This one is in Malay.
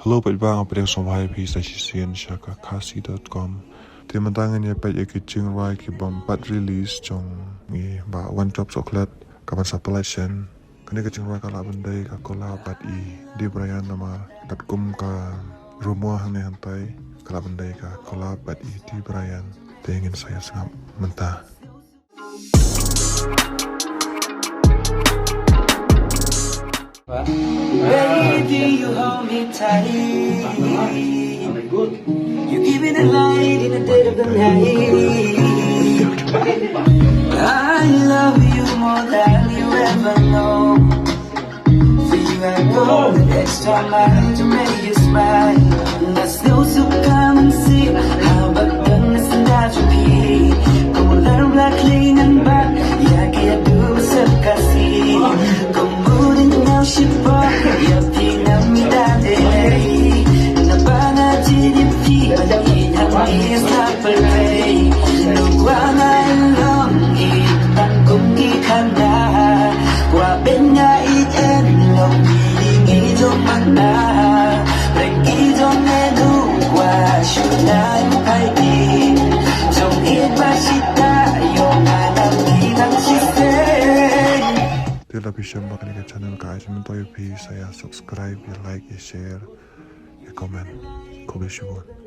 Hello pet bang apa yang somai pi station shaka kasi.com. Timantangan ya pet ikicing rai ki bompat release jong ni ba one top chocolate kapan suppletion. Kani kicing rai kala bandai ka kola pat di Brian nama kum ka rumah hane hantai kala bandai ka kola pat di Brian. Tengin saya sangat mentah. Baby, you hold me tight. You give me the light in the dead of the night. I love you more than you ever know. For you I go the extra mile to make you smile. And I still come and see how but goodness and that you be. Como learn black clean and back. Yeah, I do myself kasi. 싶어 옆이 납니다 delay 나빠나지니 피어진 향기의 사플레이 너와 나의 롱이 난 공기한다 와 벤야이엔 롱이링이 좀 많아 랭기 전에 누구와 슈나임 파이팅 종일 맛있다 용하나 미남 시세 Lebih sembah ke channel guys, minta saya subscribe, ya like, ya share, ya komen. Kau bersyukur.